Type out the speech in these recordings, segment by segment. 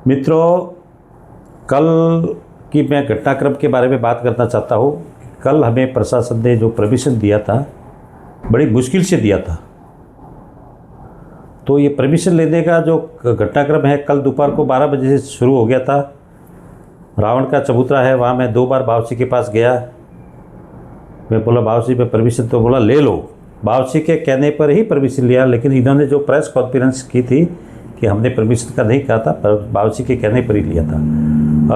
मित्रों, कल की मैं घटनाक्रम के बारे में बात करना चाहता हूँ। कल हमें प्रशासन ने जो परमिशन दिया था, बड़ी मुश्किल से दिया था। तो ये परमिशन लेने का जो घटनाक्रम है, कल दोपहर को 12 बजे से शुरू हो गया था। रावण का चबूतरा है, वहाँ मैं 2 बार बावर्ची के पास गया। मैं बोला बावर्ची पे परमिशन, तो बोला ले लो। बावर्ची के कहने पर ही परमिशन लिया, लेकिन इन्होंने जो प्रेस कॉन्फ्रेंस की थी कि हमने परमिशन का नहीं कहा था, पर बावर्ची के कहने पर ही लिया था।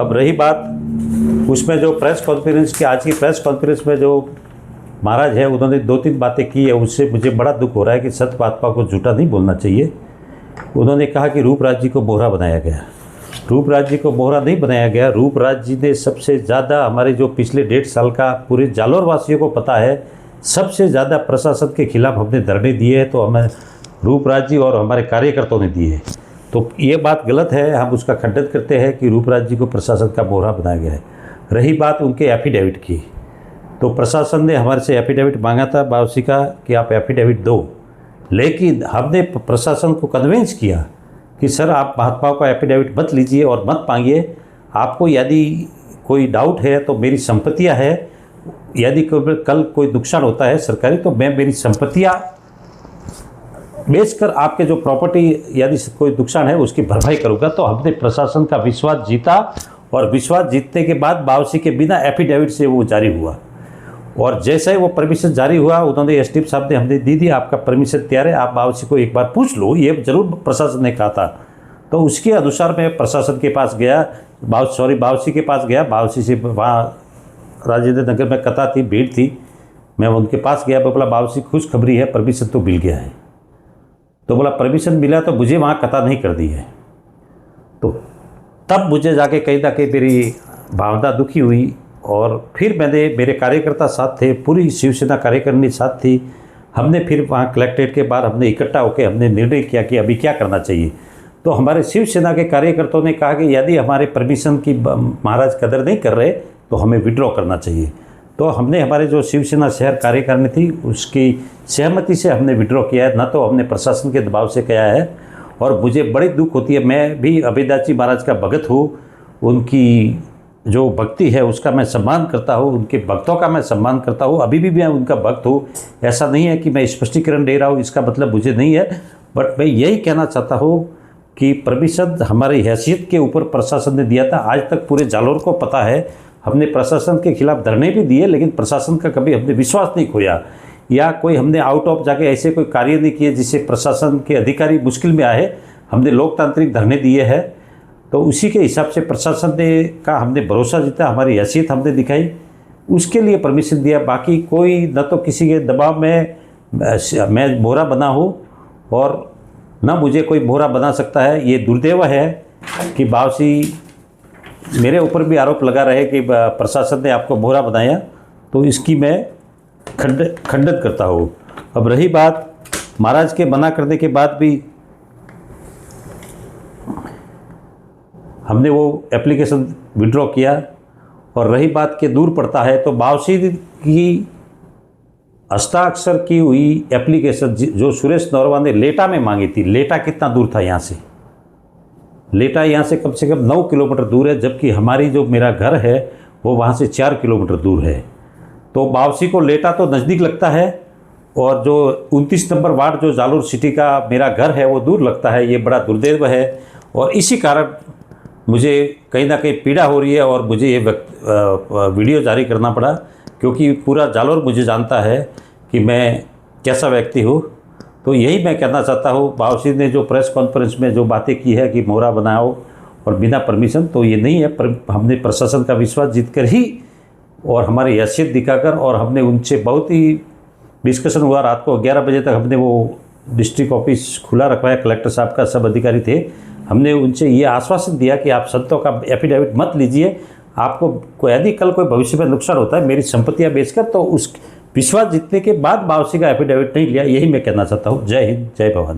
अब रही बात उसमें जो प्रेस कॉन्फ्रेंस की, आज की प्रेस कॉन्फ्रेंस में जो महाराज है, उन्होंने 2-3 बातें की है, उससे मुझे बड़ा दुख हो रहा है कि सत्य महात्मा को झूठा नहीं बोलना चाहिए। उन्होंने कहा कि रूपराज जी को बोहरा बनाया गया। रूपराज जी को बोहरा नहीं बनाया गया। रूपराज जी ने सबसे ज़्यादा, हमारे जो पिछले 1.5 साल का पूरे जालोर वासियों को पता है, सबसे ज़्यादा प्रशासन के खिलाफ हमने धरने दिए हैं, तो हमें रूपराज जी और हमारे कार्यकर्ताओं ने दिए। तो ये बात गलत है, हम उसका खंडन करते हैं कि रूपराज जी को प्रशासन का बोहरा बनाया गया है। रही बात उनके एफिडेविट की, तो प्रशासन ने हमारे से एफिडेविट मांगा था बावर्ची का कि आप एफिडेविट दो, लेकिन हमने प्रशासन को कन्विंस किया कि सर आप महात्माओं का एफिडेविट मत लीजिए और मत मांगिए। आपको यदि कोई डाउट है तो मेरी संपत्तियां है, यदि कल कोई नुकसान होता है सरकारी, तो मैं मेरी संपत्तियां बेचकर आपके जो प्रॉपर्टी, यदि कोई नुकसान है उसकी भरपाई करूंगा। तो हमने प्रशासन का विश्वास जीता, और विश्वास जीतने के बाद बावर्ची के बिना एफिडेविट से वो जारी हुआ। और जैसे ही वो परमिशन जारी हुआ, उन्होंने एसडीएम साहब ने हमने दी आपका परमिशन तैयार है, आप बावर्ची को एक बार पूछ लो, ये जरूर प्रशासन ने कहा था। तो उसके अनुसार मैं प्रशासन के पास गया, बावर्ची के पास गया। बावर्ची से वहाँ राजेंद्र नगर में कथा थी, भीड़ थी, मैं उनके पास गया। बोला बावर्ची खुशखबरी है, परमिशन तो मिल गया है। तो बोला परमिशन मिला तो मुझे वहाँ कथा नहीं कर दी है। तो तब मुझे जाके कहीं ना कहीं मेरी भावना दुखी हुई, और फिर मेरे कार्यकर्ता साथ थे, पूरी शिवसेना कार्यकारिणी साथ थी। हमने फिर वहाँ कलेक्ट्रेट के बाहर हमने इकट्ठा होकर हमने निर्णय किया कि अभी क्या करना चाहिए। तो हमारे शिवसेना के कार्यकर्ताओं ने कहा कि यदि हमारे परमिशन की महाराज कदर नहीं कर रहे तो हमें विड्रॉ करना चाहिए। तो हमने, हमारे जो शिवसेना शहर कार्यकारिणी थी, उसकी सहमति से हमने विड्रॉ किया है, ना तो हमने प्रशासन के दबाव से किया है। और मुझे बड़ी दुख होती है, मैं भी अभयदास जी महाराज का भगत हूँ, उनकी जो भक्ति है उसका मैं सम्मान करता हूँ, उनके भक्तों का मैं सम्मान करता हूँ, अभी भी मैं उनका भक्त हूँ। ऐसा नहीं है कि मैं स्पष्टीकरण दे रहा हूँ, इसका मतलब मुझे नहीं है, बट मैं यही कहना चाहता हूँ कि परमिशन हमारी हैसियत के ऊपर प्रशासन ने दिया था। आज तक पूरे जालोर को पता है, हमने प्रशासन के खिलाफ धरने भी दिए, लेकिन प्रशासन का कभी हमने विश्वास नहीं खोया, या कोई हमने आउट ऑफ जाके ऐसे कोई कार्य नहीं किए जिससे प्रशासन के अधिकारी मुश्किल में आए। हमने लोकतांत्रिक धरने दिए हैं, तो उसी के हिसाब से प्रशासन ने का हमने भरोसा जीता, हमारी हैसियत हमने दिखाई, उसके लिए परमिशन दिया। बाकी कोई न तो किसी के दबाव में मैं बोहरा बना हूँ, और न मुझे कोई बोहरा बना सकता है। ये दुर्दैव है कि बावर्ची, मेरे ऊपर भी आरोप लगा रहे कि प्रशासन ने आपको बोहरा बनाया, तो इसकी मैं खंडन करता हूँ। अब रही बात महाराज के मना करने के बाद भी हमने वो एप्लीकेशन विड्रॉ किया। और रही बात के दूर पड़ता है, तो बावर्ची की हस्ताक्षर की हुई एप्लीकेशन जो सुरेश नौरवा ने लेटा में मांगी थी, लेटा कितना दूर था यहाँ से? लेटा यहाँ से कम 9 किलोमीटर दूर है, जबकि हमारी जो मेरा घर है वो वहाँ से 4 किलोमीटर दूर है। तो बावर्ची को लेटा तो नज़दीक लगता है, और जो 29 नंबर वार्ड जो जालोर सिटी का मेरा घर है वो दूर लगता है। ये बड़ा दुर्दैव है, और इसी कारण मुझे कहीं ना कहीं पीड़ा हो रही है, और मुझे ये वीडियो जारी करना पड़ा, क्योंकि पूरा जालोर मुझे जानता है कि मैं कैसा व्यक्ति हूँ। तो यही मैं कहना चाहता हूँ, बावर्ची ने जो प्रेस कॉन्फ्रेंस में जो बातें की है कि मोहरा बनाओ और बिना परमिशन, तो ये नहीं है। हमने प्रशासन का विश्वास जीतकर ही, और हमारी हैसियत दिखाकर, और हमने उनसे बहुत ही डिस्कशन हुआ। रात को 11 बजे तक हमने वो डिस्ट्रिक्ट ऑफिस खुला रखवाया, कलेक्टर साहब का, सब अधिकारी थे। हमने उनसे ये आश्वासन दिया कि आप संतों का एफिडेविट मत लीजिए, आपको यदि कल कोई भविष्य में नुकसान होता है मेरी संपत्तियां बेचकर, तो उस विश्वास जीतने के बाद बावर्ची का एफिडेविट नहीं लिया। यही मैं कहना चाहता हूँ। जय हिंद, जय भवानी।